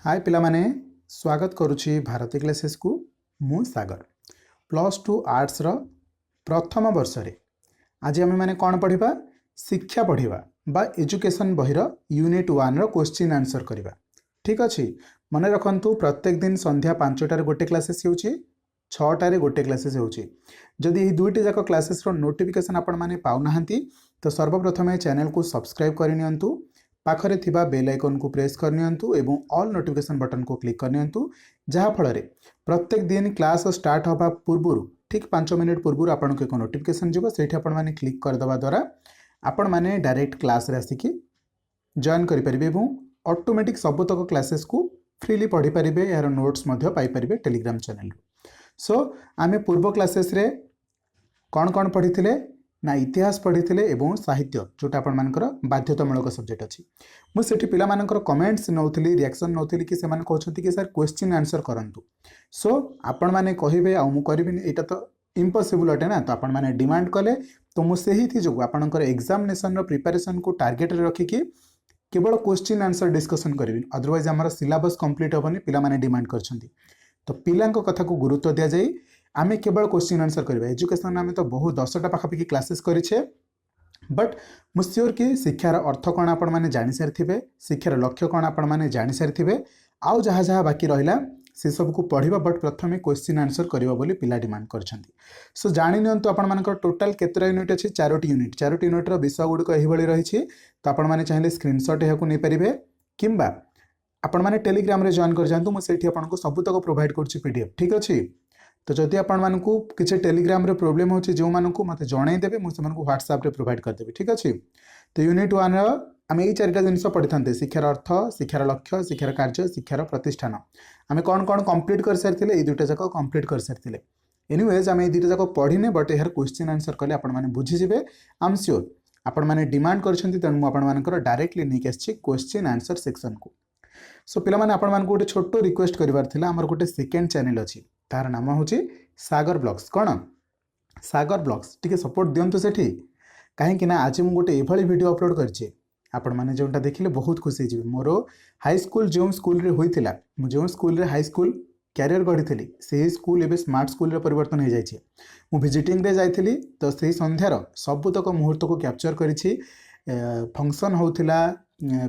हाय पिला माने स्वागत करुछि भारती क्लासेस को मु सागर +2 आर्ट्स रो प्रथम वर्ष रे आज आम मैंने कौन पढ़ा शिक्षा पढ़ा बा एजुकेशन बही यूनिट 1 रो क्वेश्चन आंसर करवा। ठीक अच्छे मन रखु प्रत्येक दिन संध्या 5टार गोटे क्लासेस हो 6टार गोटे क्लासेस होदी यह दुईटी जाक क्लासेस रो नोटिफिकेशन आपण माने पाउना तो सर्वप्रथमे चैनल को सब्सक्राइब करनियंतु पाखरे थिबा बेल आइकन को प्रेस करनियंतु एवं ऑल नोटिफिकेशन बटन को क्लिक करनियंतु जहाँ फल प्रत्येक दिन क्लास स्टार्ट होगा पूर्व ठीक 5 मिनट पूर्व आपन को एक नोटिफिकेशन जीव से आपण माने क्लिक करदवा द्वारा आपण माने डायरेक्ट क्लास रे आसिकी जॉइन करि परिबे एवं ऑटोमेटिक सबतक क्लासेस को फ्रीली पढ़ी परिबे यार नोट्स मध्य पाई परिबे टेलीग्राम चैनल। सो आमे पूर्व क्लासेस रे कौन कौन पढ़ी थिले ना इतिहास पढ़ी थिले एवं साहित्य जोटा आपण मानकर बाध्यतामूलक सब्जेक्ट अच्छी मुझे पिला मानकर कमेंट्स नौथली रिएक्शन नौथली कि सेमान कहउछंती कि सर क्वेश्चन आंसर करंतु। सो आपण माने कहिबे आ मु करबिनी एटा तो इम्पॉसिबल अटे ना तो आपण माने डिमांड कले तो मु सेही थी जो आपनकर एग्जामिनेशन रो प्रिपरेशन को टार्गेट रे रखी कि केवल क्वेश्चन आंसर डिस्कशन करबिन अदरवाइज हमर सिलेबस कंप्लीट होबनी पिला माने डिमांड करछंती तो पिलांको कथा को गुरुत्व दिया जाई आमे केवल क्वेश्चन आंसर करबा। एजुकेशन आमे तो बहुत 10टा पाखापाखि क्लासेस करिछे बट मु श्योर कि शिक्षार अर्थ कौन आपण माने जानि सारिथिबे शिक्षार लक्ष्य कौन आपण माने जानि सारिथिबे आउ जहाँ जहाँ बाकी रहिला से सब को पढ़िबा बट प्रथमे क्वेश्चन आंसर करिबा बोली पिला डिमांड करछंती। सो जानि नियंतु आपण मानकर टोटल केतरा यूनिट अछि 4टी यूनिट रो विषय गुडको एही बळी रहिछि तो आपण माने चाहिले स्क्रीनशॉट एहाकु नै परिबे किंबा आपण माने टेलीग्राम रे जॉइन कर जांतु मु सेठी आपनको सब तक प्रोवाइड करछि पीडीएफ। ठीक अछि तो जदि आपण मानकु किछि टेलीग्राम रे प्रॉब्लम होछि जो मानकु मते जणाई देबे मु से मानकु व्हाट्सएप रे प्रोवाइड कर देबे। ठीक अछि तो यूनिट 1 रो आमे एई चारटा जिंस पढि थांते शिक्षार अर्थ शिक्षार लक्ष्य शिक्षार कार्य शिक्षार प्रतिष्ठान आमे कोन कोन कंप्लीट कर सारथिले एई दुटा जाक कंप्लीट कर सारथिले। एनीवेज आमे एई दुटा जाक पढिने बट एहर क्वेश्चन आंसर करले आपण माने बुझि जिवे आई एम श्योर आपण माने डिमांड करछंती तनु आपण मानकर डायरेक्टली नै केसछि क्वेश्चन आंसर सेक्शन को। सो पिला माने आपण मानकु गोटे छोटो रिक्वेस्ट करिवार थिला हमर गोटे सेकंड चैनल अछि तार नाम होछि सागर ब्लॉग्स कौन सागर ब्लॉग्स टिके सपोर्ट दियंतु सेठी कहीं ना आज मु गोटे एभली वीडियो अपलोड करछे आपण माने जोंटा देखिले बहुत खुशी जिवे मोर हाई स्कूल जो स्कूल रे होइतिला मु जो स्कूल रे हाई स्कूल कैरियर गढ़ी से स्कूल एवं स्मार्ट स्कूल रे परिवर्तन हो जाए मु विजिटिंग रे जाइथिली तो से संध्यार सबुतक मुहूर्त को कैप्चर करिछि फंक्शन होउतिला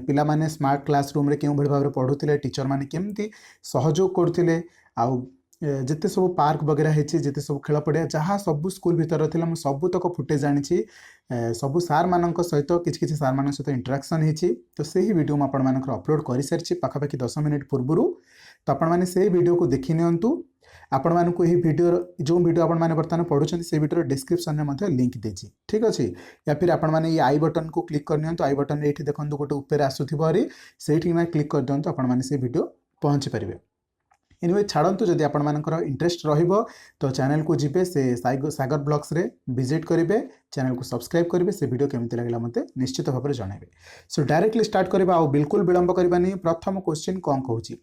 पिला माने स्मार्ट क्लासरूम रे केउ भली भाबरे पढुतिले टीचर माने केमती सहयोग करथिले आउ जिते सब पार्क वगैरह है जिते सब खेल पड़िया जहाँ सब स्कूल भीतर थिला मु सब तक फुटेज जानी सब सार मान सहित किसी सार मान सहित इंटराक्शन होती तो सही वीडियो मुझे आपण मानकर अपलोड कर सारी पाखापाखि 10 मिनट पूर्व तो आपण मैंने से वीडियो को देखि नियंतु आपण मानकु यही वीडियो जो वीडियो आपण माने बर्तमान पढुछन से वीडियो डिस्क्रिप्शन में मध्य लिंक देछि। ठीक अछि या फिर आपण माने ये आई बटन को क्लिक कर नियंतु आई बटन एठी देखंतु गोटे ऊपर आसुथिबो हरी सेठी ना क्लिक कर दियंतु आपण माने से वीडियो पहुंची परिबे। एनिवे छाड़ंतु जदि आपण मानकर इंटरेस्ट रहिबो तो चैनल को जिबे से सागर ब्लॉग्स रे विजिट करिवे चैनल को सब्सक्राइब करिवे से वीडियो केमति लागला मते निश्चित भाव में जणाइबे। सो डायरेक्टली स्टार्ट करबा आ बिल्कुल विलंब करबानी। प्रथम क्वेश्चन कोन कहूची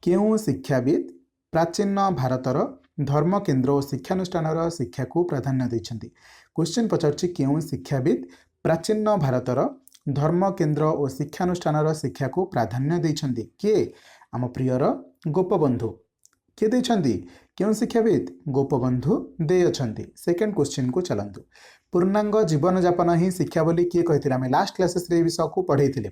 केउ शिक्षाविद प्राचीन भारतर धर्म केन्द्र और शिक्षानुष्ठान शिक्षा को प्राधान्य दैछंती। क्वेश्चन पचारछि केउ शिक्षाविद प्राचीन भारतर धर्म केन्द्र और शिक्षानुष्ठान शिक्षा को प्राधान्य दैछंती किए आम प्रियर गोपबंधु किए दैछंती केउ शिक्षाविद गोपबंधु दे अछंती। सेकंड क्वेश्चन को चलंतु पूर्णांग जीवन यापन ही शिक्षा बोली किए कहिथिले आमे लास्ट क्लासेस रे विषय को पढैथिले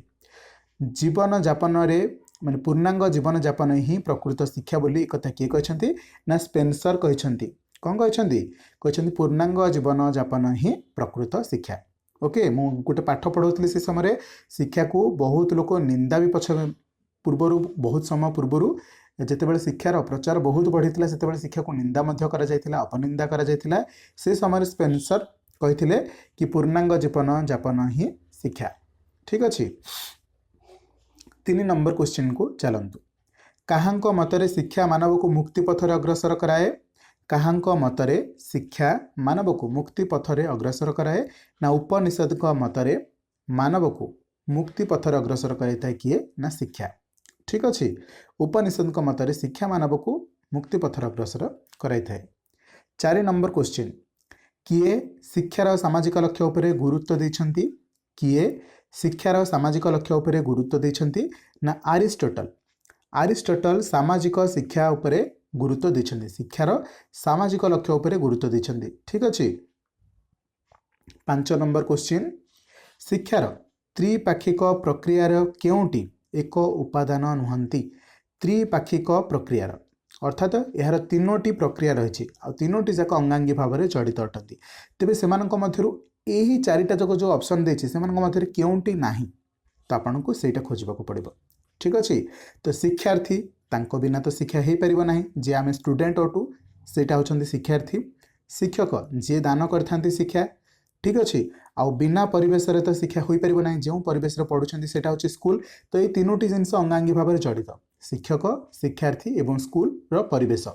जीवन यापन रे माने पूर्णांग जीवन यापन ही प्रकृत शिक्षा बोली कथा किए कहछंती ना स्पेंसर कहछंती कोन कहछंती पूर्णांग जीवन यापन ही प्रकृत शिक्षा। ओके मु गोटे पाठ पढ़ौतली से समय शिक्षा को बहुत लोक निंदा भी पछ पूर्व बहुत समय पूर्व जितेबाला शिक्षार प्रचार बहुत बढ़ी से शिक्षा को निंदा अपनिंदा करा से समय स्पेंसर कहते कि पूर्णांग जीवन यापन ही शिक्षा। ठीक अच्छे 3 नंबर क्वेश्चन को चलतु काहांको मतरे शिक्षा मानव को मुक्ति पथरे अग्रसर कराए काहांको मतरे शिक्षा मानव को मुक्ति पथरे अग्रसर कराए ना उपनिषद मतरे मानव को मुक्ति पथरे अग्रसर कराए किए ना शिक्षा। ठीक अच्छे उपनिषद मतरे शिक्षा मानव को मुक्ति पथर अग्रसर कराई। 4 नंबर क्वेश्चन किए शिक्षार सामाजिक लक्ष्य उपरे गुरुत्व देछंती किए शिक्षार सामाजिक लक्ष्य उपरे गुरुत्व देछंती ना आरिस्टोटल सामाजिक शिक्षा उपरे गुरुत्व देछन्ति शिक्षार सामाजिक लक्ष्य उपरे गुरुत्व देछन्ति ठीक अछि 5 नंबर क्वेश्चन शिक्षार त्रिपाक्षिक प्रक्रियार केउंटी एक उपादान नुहंती त्रिपाक्षिक प्रक्रियार अर्थात यार तीनोटी प्रक्रिया रही तीनोटी जाक अंगांगी भाव में जड़ित अटंती तेबे सेमानक मध्यरु एही चारिटा जक जो ऑप्शन देछि सेमानक मध्यरे केउंटी नाही तो आपनको सेटा खोजबाको पड़िबो ठीक अछि तो शिक्षार्थी तांको बिना तो शिक्षा हे परिबो नाही जे आमे स्टूडेंट अटू सेटा होचंदी शिक्षार्थी शिक्षक जे दान करथांती शिक्षा ठीक अछि आउ बिना परिवेश रे तो शिक्षा होई परिबो नाही जेउ परिवेश रे पढुचंदी सेटा होची स्कूल तो ए तीनोटी जिंस अंगांगी भाव में जड़ित शिक्षक शिक्षार्थी एवं स्कूल रो परिवेश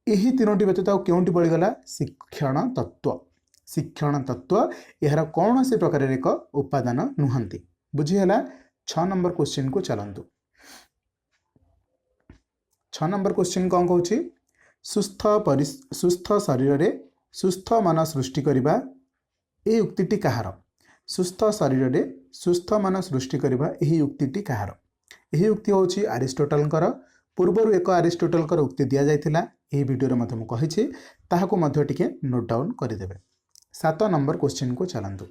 एही तीनोटी व्यतीत आउ केउंटी बळी गला शिक्षण तत्व यार कौन से प्रकार एक उपादान नुहंती बुझी हला 6 नंबर क्वेश्चन को चलंतु 6 नंबर क्वेश्चन कौन कहूची सुस्थ शरीर रे सुस्थ मन सृष्टि करिबा ए उक्तिटी कहार सुस्थ शरीर रे सुस्थ मन सृष्टि करिबा एही उक्तिटी कहार एही उक्ति होची अरिस्टोटलकर पूर्वरु एक अरिस्टोटलकर उक्ति दिया जायतिला एही वीडियो रे मते मु कहिछि ताहाको मध्य टिके नोट डाउन करि देबे 7 नंबर क्वेश्चन को चलंतु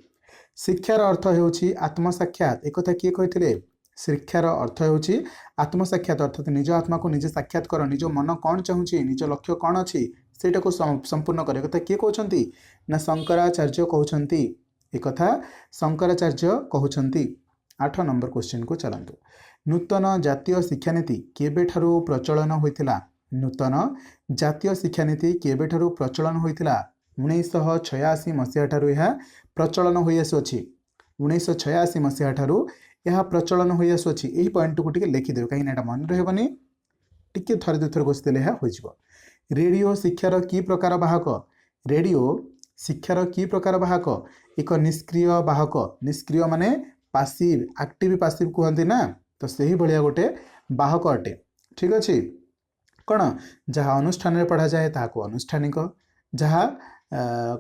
शिक्षार अर्थ हेउची आत्मसाक्षात एकथा किए कहिथिले शिक्षार अर्थ हेउची आत्मसाक्षात अर्थात निज आत्मा को निजे साक्षात कर निज मन कौन चाहूची निज लक्ष्य कौन अछि सेटा को संपूर्ण करे एकथा किए कहउचंती ना शंकराचार्य कहउचंती एकथा शंकराचार्य कहउचंती 8 नंबर क्वेश्चन को चलंतु नूतन जातीय शिक्षानीति केबेठारु प्रचलन होइथिला नूतन जातीय शिक्षानीति केबेठारु प्रचलन होइथिला 1986 मसीहा ठारु यह प्रचलन होई आसुछि 1986 मसीहा ठारु यह प्रचलन होई आसुछि एही पॉइंट को टिके लिखि देबे काई एटा मन रहबनी टिके थरे दुथर गोस्तेले यह होई जिवो रेडियो शिक्षार की प्रकार वाहक रेडियो शिक्षार की प्रकार वाहक एक निष्क्रिय वाहक निष्क्रिय माने पासिव एक्टिव पासिव कहते ना तो सही भलिया गोटे वाहक अटे ठीक अच्छे कौन जहाँ अनुष्ठान में पढ़ा जाए ताको अनुष्ठानिक जहाँ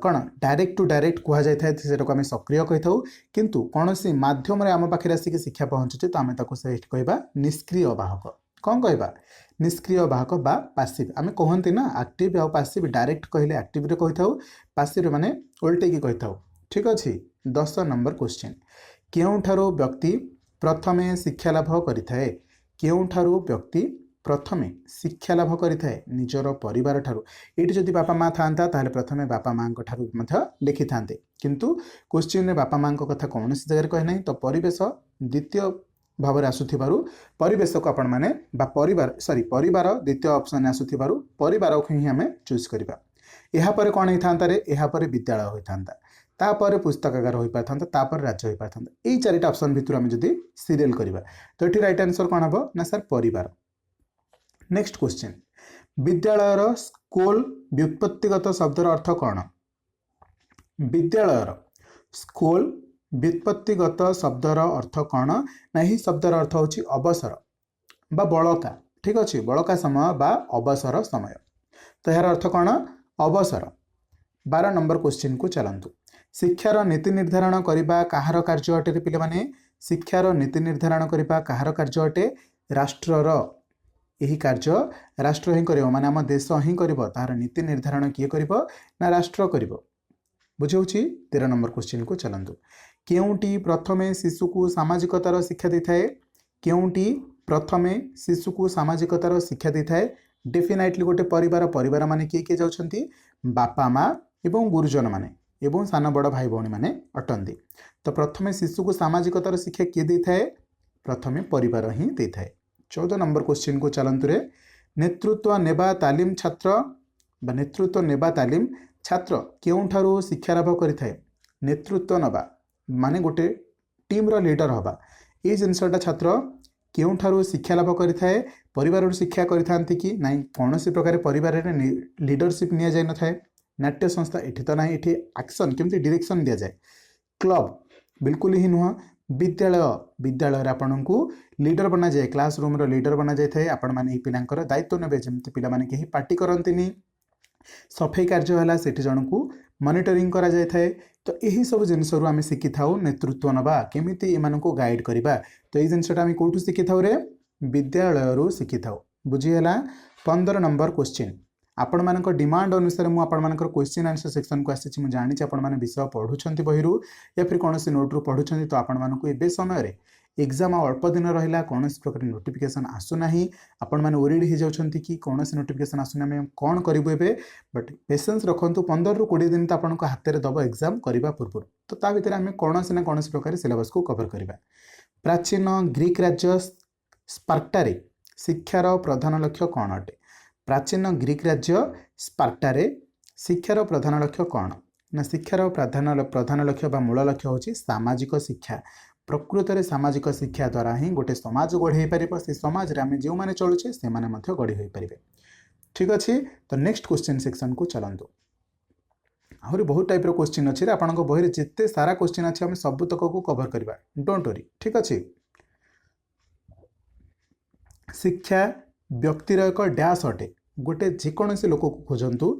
कौन डायरेक्ट टू डायरेक्ट कह जाए को आम सक्रिय कही था किंतु कौन सी माध्यम आम पाखे आसिक शिक्षा पहुँचे तो आम कहवा निष्क्रिय वाहक कौन कहवा निष्क्रिय वाहक बा पासिव आम कहती ना एक्टिव आ पासिव डायरेक्ट कहले एक्टिव रे कही था पासिव माने उल्टे की कही था ठीक अच्छे 10 नंबर क्वेश्चन केउठारु व्यक्ति प्रथमे शिक्षा लाभ करिथाए केउठारु व्यक्ति प्रथमे शिक्षा लाभ करिथाए निजर परिवार ठारु एटी जदि बापा माँ थांता ताहले प्रथमे बापा माँ ठारु मध्य लिखि थांते किंतु क्वेश्चन रे बापा माँ कथा कौन सी जगह कहे नहीं तो परिवेश द्वितीय भाव आसुथिबारु परिवेश को आपण माने बा परिवार सॉरी परिवार द्वितीय ऑप्शन आसुथिबारु परिवार को ही हमें चूज करिबा एहा परे कोन हिथांता रे एहा परे विद्यालय होइथांता तापर पुस्तकागार हो पाता तापर राज्य हो पाता यही चारिटा ऑप्शन भितर आम जदि सीरियल करवा तो ये राइट आंसर कौन हम ना सर परिवार नेक्स्ट क्वेश्चन विद्यालयर स्कूल व्युत्पत्तिगत शब्दर अर्थ कौन विद्यालयर स्कूल व्युत्पत्तिगत शब्दर अर्थ कौन ना ही शब्दर अर्थ होची अवसर बा बड़का ठीक अच्छे बड़का समय बा अवसर समय तो यार अर्थ कौन अवसर 12 नंबर क्वेश्चन को चलंतु शिक्षार नीति निर्धारण करबा काहार कार्य अटे रे पिले माने शिक्षार नीति निर्धारण करबा काहार कार्य अटे राष्ट्रर यही कार्य राष्ट्र ही करिवो माने हम देश ही करिवो तार नीति निर्धारण किए करिवो ना राष्ट्र करिवो बुझौछि 13 नंबर क्वेश्चन को चलंतु केउंटी प्रथमे शिशु को सामाजिकतार शिक्षा देथाए केउंटी प्रथमे शिशु को सामाजिकतार शिक्षा देथाए डेफिनेटली गोटे परिवार माने किए जाउछंती बापा माँ एवं गुरुजन माने एवं सान बड़ भाई भौणी माने अटंती तो प्रथमे शिशु को सामाजिकतार शिक्षा किए देथाए प्रथमे परिवार ही देथाए 14 नंबर क्वेश्चन को चलंतु रे नेतृत्व नेबा तालीम छात्र बा नेतृत्व नेबा तालीम छात्र केउठारु शिक्षा लाभ करिथाए नेतृत्व नबा माने गोटे टीम रो लीडर हबा ए जिनसटा छात्र केउठारु शिक्षा लाभ करिथाए परिवार शिक्षा करिथांती कि नाई कौनसी प्रकार परिवार रे लीडरशिप निया जाय न थाए नाट्य संस्था एठी तो नाही एठी एक्शन केमती डायरेक्शन दिया जाए क्लब बिल्कुल ही नुह विद्यालय आपण को लीडर बना जाए क्लासरूम रो लीडर बना जाए थे आपण माने पिलांकर दायित्व नेबे जेमती पिला माने केही पार्टी करंतिनी सफाई कार्य होला सेठी जन को मॉनिटरिंग करा जाए थे तो यही सब जिनस रु आमे शिखि थाउ नेतृत्व नबा केमिति एमान को गाइड करबा तो एई जिनसटा आमे कोठु शिखि थाउ रे विद्यालय शिखि था बुझीगला 15 नंबर क्वेश्चन आपण मान डिमांड अनुसार मुझे आपण क्वेश्चन आंसर सेक्शन को आसी जानी आपण मैंने विषय पढ़ुं बही या फिर कौन नोट्रु पढ़ुं तो आपण मानक ए समय एग्जाम अल्प दिन रहा कौन प्रकार नोटिफिकेशन आसूना आपण मैंने ओरिड हो जाती कि कौन नोटिफिकेशन आसूना आम कौन करूँ ए बट पेसेंस रखु 15 ରୁ 20 दिन तो आपन हाथ में दब एग्जाम करने पूर्व तो ता भर आम कौन ना कौन प्रकार सिलेबस को कवर करवा। प्राचीन ग्रीक राज्य स्पार्टारे शिक्षार प्रधान लक्ष्य कौन अटे? प्राचीन ग्रीक राज्य स्पार्टारे शिक्षार प्रधान लक्ष्य कौन ना शिक्षार प्रधान लक्ष्य बा मूल लक्ष्य होची सामाजिक शिक्षा। प्रकृत में सामाजिक शिक्षा द्वारा ही गोटे समाज गढ़े पार से समाज रे आम जो मैंने चलुचे से गढ़ी हो पारे। ठीक अच्छे तो नेक्स्ट क्वेश्चन सेक्शन को चलतु। आहरी बहुत टाइप क्वेश्चन अच्छे आपण बही में जिते सारा क्वेश्चन अच्छे आम सब तक को कवर करवा डोंट वरी। ठीक अच्छे शिक्षा व्यक्तिर एक डैश अटे गोटे जेकोसी लोक को खोजतु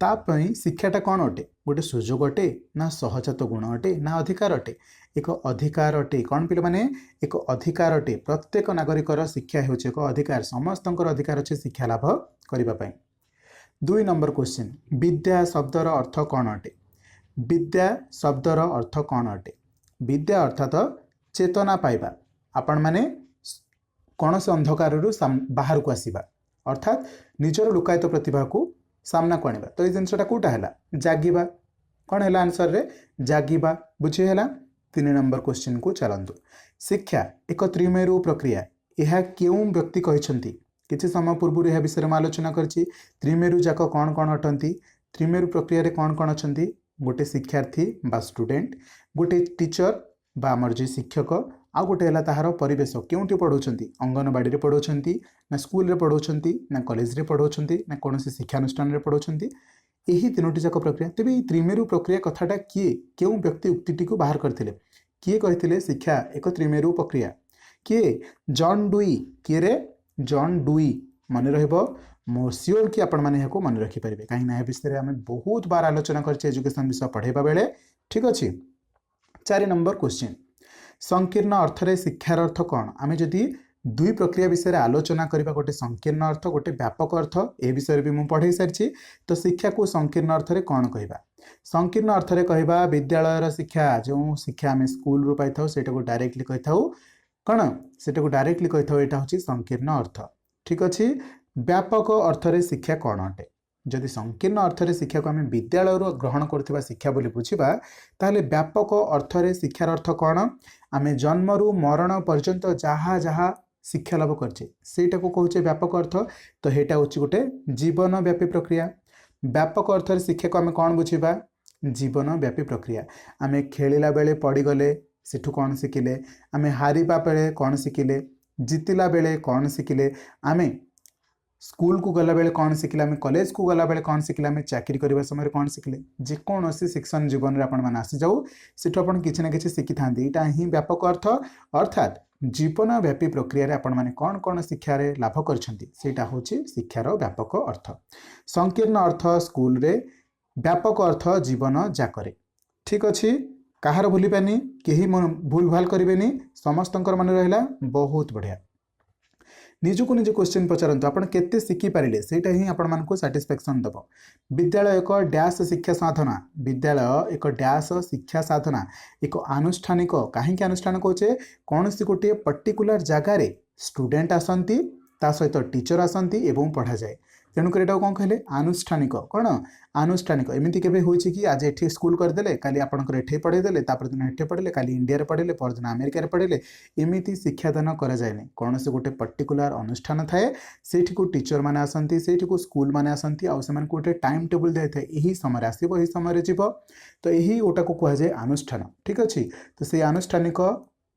तापई शिक्षाटा कौन अटे? गोटे सुजोग अटे ना सहजात गुण अटे ना अधिकार अटे? एक अधिकार अटे। कौन पे माने एक अधिकार अटे। प्रत्येक नागरिकर शिक्षा होचे एक अधिकार समस्तंकर अधिकार अच्छे शिक्षा लाभ करने। 2 नंबर क्वेश्चन विद्या शब्दर अर्थ कौन अटे? विद्या शब्दर अर्थ कौन अटे? विद्या अर्थात चेतना पाइबा आपण माने कौन से अंधकार बाहर को आसवा अर्थात निजर लुकायित प्रतिभा को सामना को आनिबा। तो ये जिनसटा कोटा है जागिबा कौन है आंसर रे जागिबा बुझीगला। 3 नंबर क्वेश्चन को चलतु। शिक्षा एक त्रिमेरु प्रक्रिया यह क्यों व्यक्ति कहते किसी समय पूर्व यह विषय में आलोचना करछि। त्रिमेरु जाक कौन कौन अटंती? त्रिमेरु प्रक्रिया रे कौन कौन अछंती? गोटे शिक्षार्थी बा स्टूडेंट गोटे टीचर बा आमर जे शिक्षक आ गोटे है ताहार परिवेश क्योंटी पढ़ाऊँच अंगनवाड़ी रे पढ़ाऊँच ना स्कूल रे पढ़ाऊँच ना कॉलेज रे पढ़ाऊँच ना कौन से शिक्षानुष्ठान रे पढ़ाऊँच यही 3टी जाक प्रक्रिया। तेज ये त्रिमेरु प्रक्रिया कथाटा किए क्यों व्यक्ति उक्ति को बाहर करते किए कहते शिक्षा एक त्रिमेरु प्रक्रिया किए जॉन डुई किए रे जॉन डुई मन रहा सियोर कि आपण मैंने मन रखिपारे कहीं विषय में बहुत बार आलोचना कर एजुकेशन विषय पढ़ेबा बेले। ठीक अच्छे 4 नंबर क्वेश्चन संकीर्ण अर्थरे शिक्षार अर्थ कौन? आम जदि 2 प्रक्रिया विषय आलोचना करबा गोटे संकीर्ण अर्थ गोटे व्यापक अर्थ ए विषय भी मुझे पढ़े सारी तो शिक्षा को संकीर्ण अर्थरे कौन कहबा? संकीर्ण अर्थरे कहबा विद्यालय शिक्षा जो शिक्षा आम स्कूल रू पाई सेटा को डायरेक्टली कही था कौन सेटा को डायरेक्टली कही था यहाँ हूँ संकीर्ण अर्थ। ठीक अच्छे व्यापक अर्थरे शिक्षा कौन अटे? जदि संकीर्ण अर्थरे शिक्षा को आम विद्यालय ग्रहण करथिबा शिक्षा बोली बुझिबा ताहले व्यापक अर्थरे शिक्षार अर्थ कौन? आम जन्मरू मरण पर्यंत जहाँ जहाँ शिक्षा लाभ करछे सेटा को कहूचे व्यापक अर्थ। तो हेटा होची गोटे जीवन व्यापी प्रक्रिया। व्यापक अर्थरे शिक्षा को आम कौन बुझिबा? जीवन व्यापी प्रक्रिया। आम खेलिला बेले पड़गले सेठू कौन शिखिले? आम हारिबा बेले कौन शिखिले? जितिला बेले कौन शिखिले? आम स्कूल को गला बेले कौन शिखिले? आम कॉलेज को गला बेले कौन शिखिले? आम चाकरी करने समय कौन शिखिले? जेकोसी शिक्षण जीवन में आपण आसी जाऊ सेठू आपण किछि ना किछि शिखि थांती। यहाँ ही व्यापक अर्थ अर्थात जीवन व्यापी प्रक्रिया रे आपण माने कौन कौन शिक्षा रे लाभ करछंती सेटा होछि शिक्षार व्यापक अर्थ। संकीर्ण अर्थ स्कूल रे व्यापक अर्थ जीवन जाकरे। ठीक अच्छे कहार भूलिबानी केही भूल भाल करेनि समस्तंकर मन रहिला बहुत बढ़िया। निजको निज क्वेश्चन पचारतु आपण केते शिखि पारिले सेटा ही आपण मानको सैटिस्फैक्शन दब। विद्यालय एक डैश शिक्षा साधना विद्यालय एक डैश शिक्षा साधना एक आनुष्ठानिक कहीं अनुष्ठान कहे कौन सी गोटे पर्टिकुलर जगार स्टूडेंट आसती ता सहित टीचर आसती एवं पढ़ा जाए तेणुकर एटा कौन कहले आनुष्ठानिक कौन आनुष्ठानिक एमती केबे होइछि कि आज एठी स्कूल करदेले काली आपणकर एठी पढ़ेदेले तापर दिन एठी पढ़ेले काली इंडिया रे पढ़ेले पर दिन अमेरिका रे पढ़ेले एमती शिक्षादान करा जायनि कौन से गोटे पर्टिकुलर अनुष्ठान थाए सेठी को टीचर माने आसंती सेठी को स्कूल माने आसंती आ सेमान को गोटे टाइम टेबल दे थाए एही समय आसीबो एही समय रे जीवो तो एही ओटा को कहा जाए अनुष्ठान। ठीक अछि तो से आनुष्ठानिक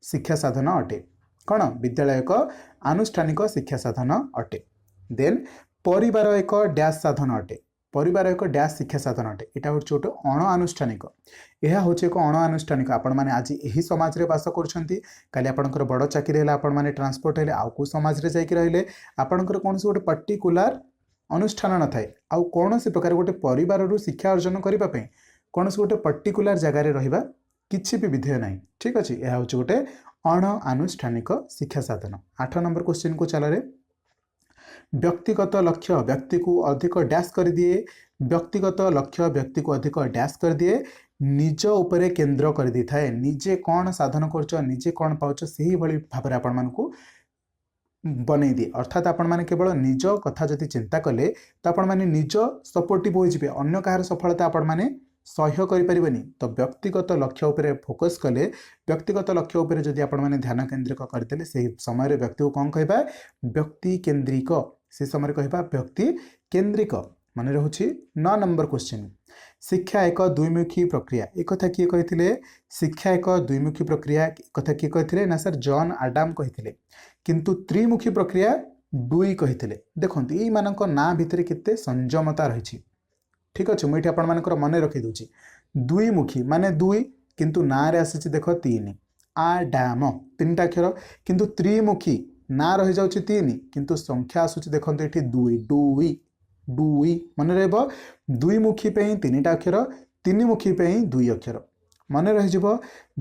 शिक्षा साधन अटे कौन विद्यालय एक आनुष्ठानिक शिक्षा साधन अटे। देन परिवार एक डैश साधन अटे परिवार एक डैश शिक्षा साधन अटे यहाँ हूँ गोटे अण आनुष्ठानिक यह हूँ एक अण आनुष्ठानिक आपण मैंने आज यही समाज रे बास करुँच काली आपणकर बड़ चाकरी है आपण मैंने ट्रांसपोर्ट है आउ को समाज रे जाइक रहिले आपणकर कौन गोटे पर्टिकुलर अनुष्ठान न थाए आउ कौन से प्रकार गोटे परिवार शिक्षा अर्जन करने कौन से गोटे पर्टिकुलर जगार रहिबा किछि भी विधेय नहीं। ठीक अच्छे यह हूँ गोटे अण-आनुष्ठानिक शिक्षा साधन। 8 नंबर क्वेश्चन को चल रे व्यक्तिगत लक्ष्य व्यक्ति को अधिक डैश कर दिए व्यक्तिगत लक्ष्य व्यक्ति को अधिक डैश कर दिए निज उपरे केन्द्र कर दी थाए निजे कौन साधन कर निजे कौन पाउछ सही भली भाबरे आपण मानकू बनै दिए अर्थात आपण माने केवल निज कथा जति चिंता कले तो आपण माने निज सपोर्टिव हो जिवे अन्य कहार सफलता आपण माने सह्य करि परिबनी तो व्यक्तिगत लक्ष्य उपरे फोकस कले व्यक्तिगत लक्ष्य उपरे जदि आपण माने ध्यान केंद्रित करदेले से समय रे व्यक्ति को कौन कहबा व्यक्ति केंद्रिक से समय कहबा व्यक्ति केंद्रिक माने रहउछि 9 नंबर क्वेश्चन शिक्षा एक द्विमुखी प्रक्रिया एक कथा किए कहिथिले शिक्षा एक द्विमुखी प्रक्रिया एक कथा किए कहिथिले ना सर जॉन आडाम कहिथिले किंतु त्रिमुखी प्रक्रिया डुई कहिथिले देखंतु ई मानक ना भितरे केते संयमता रहिछि ठीक अच्छे मुझे आपण मानकर मन रखी दूची द्विमुखी माने दुई किंतु ना रे आसी देख तीन आडाम 3टा अक्षर किंतु त्रिमुखी ना रही जाउची 3 किंतु संख्या आसुची देखंतु एठी दुई डुई डुई मन रहबो द्विमुखी पे 3टा अक्षर तीनमुखी पे 2 अक्षर मन रही जिवो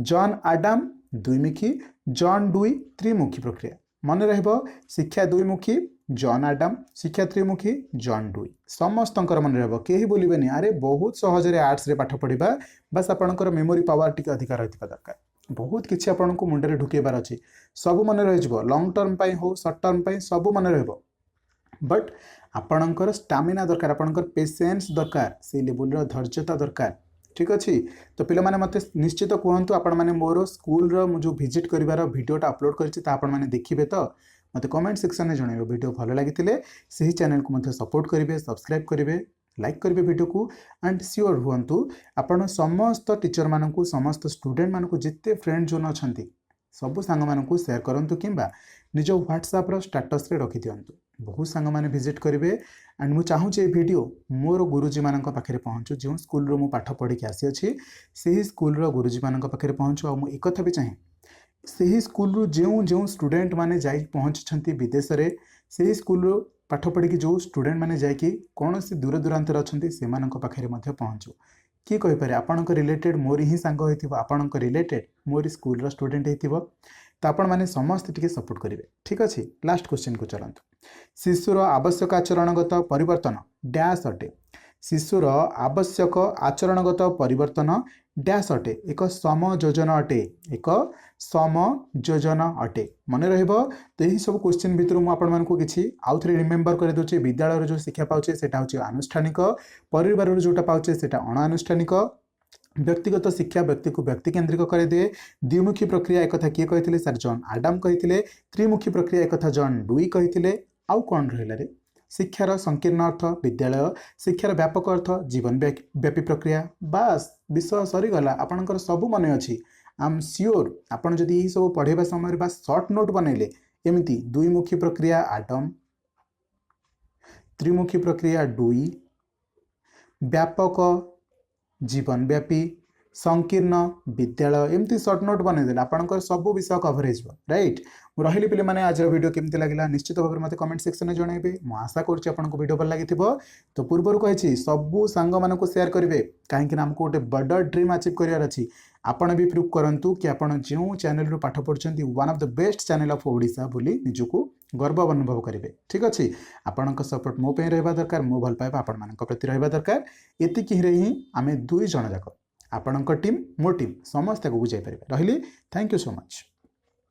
जॉन आडाम द्विमुखी जॉन डुई त्रिमुखी प्रक्रिया मन रहबो शिक्षा द्विमुखी जॉन आडाम शिक्षा त्रिमुखी जॉन डुई समस्त मन रहबो केही बोलिबेनी अरे बहुत सहज रे आर्ट्स रे पाठ पढ़िबा बस आपनकर मेमोरी पावर टिके अधिक रहितबा दरकार बहुत किछि आपनको मुंडे रे ढुकेबार अछि सब मन रहि जिवो लॉन्ग टर्म पई हो शॉर्ट टर्म पई सब मन रहबो बट आपनकर स्टामिना दरकार आपनकर पेशेंस दरकार से लेवल रो धैर्यता दरकार ठीक अच्छे तो पिला माने मते निश्चित कहतु आपण माने मोर स्कूल रो जो विजिट करिवार वीडियोटा अपलोड करछि ता आपण माने देखिबे तो मते कमेंट सेक्शन में जणाइबो वीडियो भलो लागितिले सही चैनल को मते सपोर्ट करिवे सब्सक्राइब करिवे लाइक करिवे वीडियो को एंड श्योर हुंतु आपण समस्त टीचर मानकू समस्त स्टूडेंट मानकू जिते फ्रेंड जोन अछंती सबु सांग मानकू शेयर करंतु किंबा निज व्हाट्सएप रो स्टेटस रे रखि दियंतु बहुत सांग माने विजिट करिवे एंड मु चाहूँ ये वीडियो मोर गुरुजी मानक पाखे पहुँचू जो स्कूल रो मु पाठ पढ़ी आसी अच्छी से स्कूल रो गुरुजी मानक पाखे पहुँचू और एक कथा भी चाहे से स्कूल रो जो जो स्टूडेंट माने जाई पहुँचती विदेश रे से स्कूल रो पाठ पढ़ी जो स्टूडेंट माने जाई कौन सी दूर दूरांतर अच्छा से पाखे पहुँचू किए कहीपे आपंक रिलेटेड मोर ही सांग आपंक रिलेटेड मोर स्कूल रो स्टूडेंट हो तो आपण मैंने समस्त टिके सपोर्ट करेंगे ठीक अच्छे लास्ट क्वेश्चन को चलतु शिशुर आवश्यक आचरणगत परिवर्तन डैश अटे शिशुर आवश्यक आचरणगत परिवर्तन डैश अटे एक समयोजन अटे एक समयोजन अटे मन रहिबो तो यही सब क्वेश्चन भितर मु आपण मानकू किछि आउ थरे रिमेंबर कर दोचे विद्यालय रो जो शिक्षा पाउचे सेटा होची आनुष्ठानिक परिवार रो जोटा पाउचे सेटा अणानुष्ठानिक व्यक्तिगत शिक्षा व्यक्ति को व्यक्ति केंद्रिक कर दिए द्विमुखी प्रक्रिया एक कथा किए कहिथिले सर जॉन आडाम कहिथिले त्रिमुखी प्रक्रिया एक कथा जॉन डुई कहिथिले आउ कोन रहिला रे शिक्षार संकीर्ण अर्थ विद्यालय शिक्षार व्यापक अर्थ जीवन व्यापी प्रक्रिया बास विषय सरीगला आपणकर सबू मन अच्छी आई एम श्योर आपन जदि यही सब पढ़ेबा समय बा शॉर्ट नोट बनैले एमिति द्विमुखी प्रक्रिया आडम त्रिमुखी प्रक्रिया डुई व्यापक जीवन व्यापी संकीर्ण विद्यालय एमती शॉर्ट नोट बनईदे आपंकर सब विषय कभरेज राइट रही पे मैंने आज वीडियो केमती लगे निश्चित भाव में मत कमेंट सेक्शन में जनइबे मु आशा करुँच आपको वीडियो भल लगी तो पूर्वर कही सबू सांग मानक शेयर करेंगे कहीं आमको गोटे बड़ ड्रीम अचीव करार अच्छी आपण भी प्रूव करूँ कि आपड़ जो चैनल रू पाठ पढ़ुं one of the best channel of Odisha बोली निजको गर्व अनुभव करेंगे ठीक अच्छे आपण सपोर्ट मो पे रहा दरकार मो भल पाइबा आपण मान प्रति रहा दरकार एतिक ही आम दुई जन जाक आपण टीम मो टीम समस्त को बुझाई पारे रही थैंक यू सो मच।